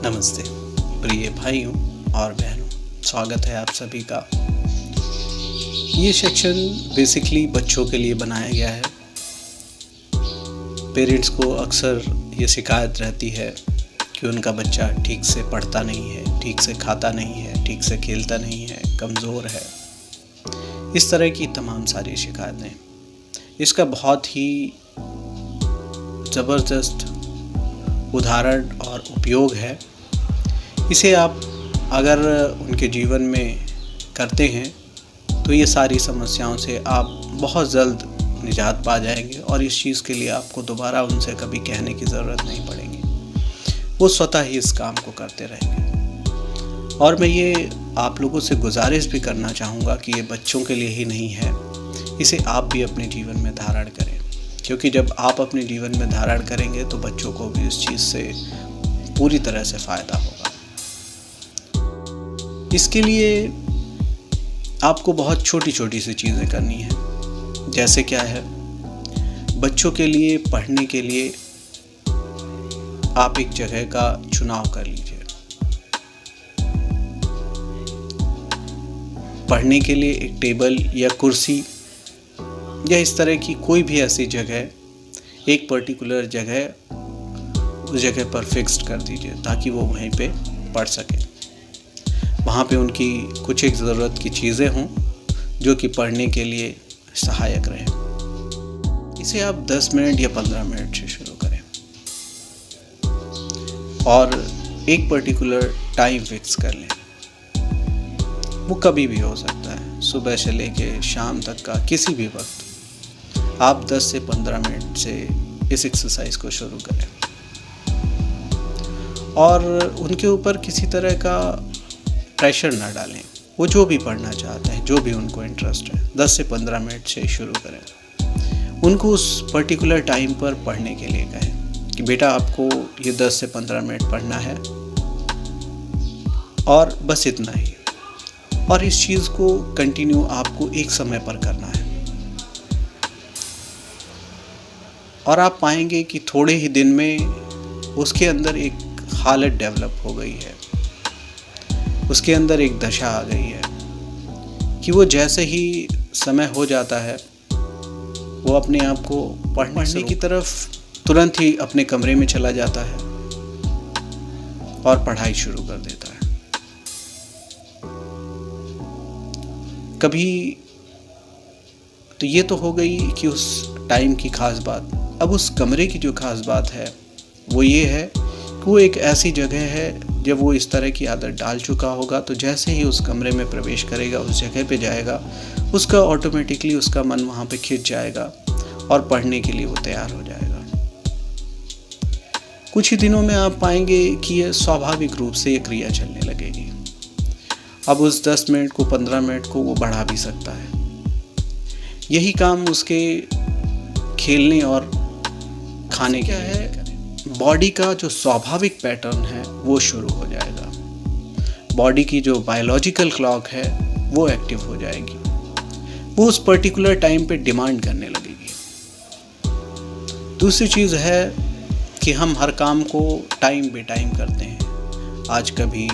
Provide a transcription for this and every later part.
नमस्ते प्रिय भाइयों और बहनों, स्वागत है आप सभी का। ये सेक्शन बेसिकली बच्चों के लिए बनाया गया है। पेरेंट्स को अक्सर ये शिकायत रहती है कि उनका बच्चा ठीक से पढ़ता नहीं है, ठीक से खाता नहीं है, ठीक से खेलता नहीं है, कमज़ोर है। इस तरह की तमाम सारी शिकायतें। इसका बहुत ही ज़बरदस्त उदाहरण और उपयोग है। इसे आप अगर उनके जीवन में करते हैं तो ये सारी समस्याओं से आप बहुत जल्द निजात पा जाएंगे और इस चीज़ के लिए आपको दोबारा उनसे कभी कहने की ज़रूरत नहीं पड़ेगी। वो स्वतः ही इस काम को करते रहेंगे। और मैं ये आप लोगों से गुजारिश भी करना चाहूँगा कि ये बच्चों के लिए ही नहीं है, इसे आप भी अपने जीवन में धारण करें, क्योंकि जब आप अपने जीवन में धारण करेंगे तो बच्चों को भी इस चीज़ से पूरी तरह से फ़ायदा होगा। इसके लिए आपको बहुत छोटी छोटी सी चीज़ें करनी है। जैसे क्या है, बच्चों के लिए पढ़ने के लिए आप एक जगह का चुनाव कर लीजिए। पढ़ने के लिए एक टेबल या कुर्सी या इस तरह की कोई भी ऐसी जगह, एक पर्टिकुलर जगह उस जगह पर फिक्स्ड कर दीजिए ताकि वो वहीं पे पढ़ सके। वहाँ पे उनकी कुछ एक ज़रूरत की चीज़ें हों जो कि पढ़ने के लिए सहायक रहें। इसे आप 10 मिनट या 15 मिनट से शुरू करें और एक पर्टिकुलर टाइम फिक्स कर लें। वो कभी भी हो सकता है, सुबह से लेके शाम तक का किसी भी वक्त। आप 10 से 15 मिनट से इस एक्सरसाइज को शुरू करें और उनके ऊपर किसी तरह का प्रेशर ना डालें। वो जो भी पढ़ना चाहते हैं, जो भी उनको इंटरेस्ट है, 10 से 15 मिनट से शुरू करें। उनको उस पर्टिकुलर टाइम पर पढ़ने के लिए कहें कि बेटा आपको ये 10 से 15 मिनट पढ़ना है और बस इतना ही। और इस चीज़ को कंटिन्यू आपको एक समय पर करना है और आप पाएंगे कि थोड़े ही दिन में उसके अंदर एक हालत डेवलप हो गई है, उसके अंदर एक दशा आ गई है कि वो जैसे ही समय हो जाता है वो अपने आप को पढ़ने की तरफ तुरंत ही अपने कमरे में चला जाता है और पढ़ाई शुरू कर देता है। कभी तो ये तो हो गई कि उस टाइम की खास बात। अब उस कमरे की जो खास बात है वो ये है कि वो एक ऐसी जगह है, जब वो इस तरह की आदत डाल चुका होगा तो जैसे ही उस कमरे में प्रवेश करेगा, उस जगह पे जाएगा, उसका ऑटोमेटिकली उसका मन वहाँ पे खिंच जाएगा और पढ़ने के लिए वो तैयार हो जाएगा। कुछ ही दिनों में आप पाएंगे कि ये स्वाभाविक रूप से ये क्रिया चलने लगेगी। अब उस 10 मिनट को 15 मिनट को वो बढ़ा भी सकता है। यही काम उसके खेलने और खाने के लिए है। बॉडी का जो स्वाभाविक पैटर्न है वो शुरू हो जाएगा। बॉडी की जो बायोलॉजिकल क्लॉक है वो एक्टिव हो जाएगी। वो उस पर्टिकुलर टाइम पे डिमांड करने लगेगी। दूसरी चीज़ है कि हम हर काम को टाइम बे टाइम करते हैं। आज कभी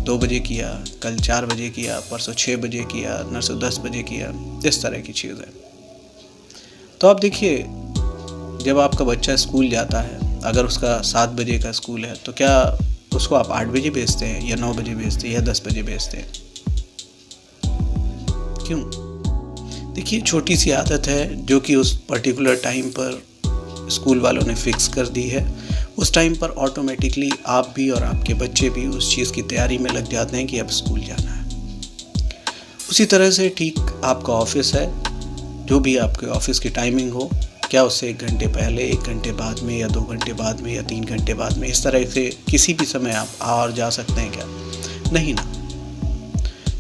2 बजे किया, कल 4 बजे किया, परसों 6 बजे किया, नरसों 10 बजे किया, इस तरह की चीज़ है। तो आप देखिए, जब आपका बच्चा स्कूल जाता है, अगर उसका 7 बजे का स्कूल है तो क्या उसको आप 8 बजे भेजते हैं या 9 बजे भेजते हैं या 10 बजे भेजते हैं? क्यों? देखिए, छोटी सी आदत है जो कि उस पर्टिकुलर टाइम पर स्कूल वालों ने फिक्स कर दी है। उस टाइम पर ऑटोमेटिकली आप भी और आपके बच्चे भी उस चीज़ की तैयारी में लग जाते हैं कि अब स्कूल जाना है। उसी तरह से ठीक आपका ऑफिस है, जो भी आपके ऑफिस की टाइमिंग हो, क्या उससे 1 घंटे पहले, 1 घंटे बाद में या 2 घंटे बाद में या 3 घंटे बाद में, इस तरह से किसी भी समय आप आ और जा सकते हैं क्या? नहीं ना।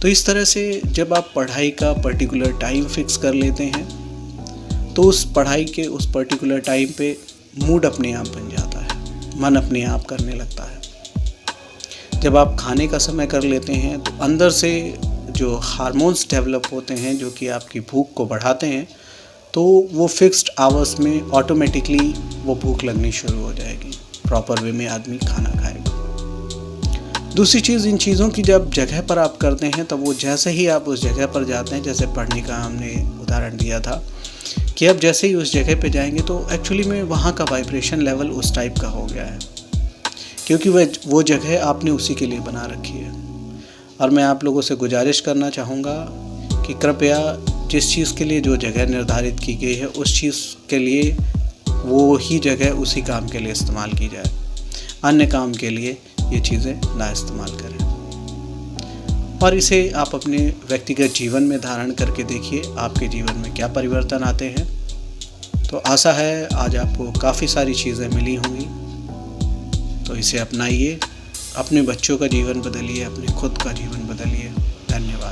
तो इस तरह से जब आप पढ़ाई का पर्टिकुलर टाइम फिक्स कर लेते हैं तो उस पढ़ाई के उस पर्टिकुलर टाइम पे मूड अपने आप बन जाता है, मन अपने आप करने लगता है। जब आप खाने का समय कर लेते हैं तो अंदर से जो हार्मोन्स डेवलप होते हैं जो कि आपकी भूख को बढ़ाते हैं, तो वो फिक्स्ड आवर्स में ऑटोमेटिकली वो भूख लगनी शुरू हो जाएगी। प्रॉपर वे में आदमी खाना खाएगा। दूसरी चीज़, इन चीज़ों की जब जगह पर आप करते हैं तब वो जैसे ही आप उस जगह पर जाते हैं, जैसे पढ़ने का हमने उदाहरण दिया था कि अब जैसे ही उस जगह पे जाएंगे तो एक्चुअली में वहाँ का वाइब्रेशन लेवल उस टाइप का हो गया है, क्योंकि वो जगह आपने उसी के लिए बना रखी है। और मैं आप लोगों से गुजारिश करना चाहूँगा कि कृपया जिस चीज़ के लिए जो जगह निर्धारित की गई है उस चीज़ के लिए वो ही जगह उसी काम के लिए इस्तेमाल की जाए, अन्य काम के लिए ये चीज़ें ना इस्तेमाल करें। और इसे आप अपने व्यक्तिगत जीवन में धारण करके देखिए, आपके जीवन में क्या परिवर्तन आते हैं। तो आशा है आज आपको काफ़ी सारी चीज़ें मिली होंगी, तो इसे अपनाइए, अपने बच्चों का जीवन बदलिए, अपने खुद का जीवन बदलिए। धन्यवाद।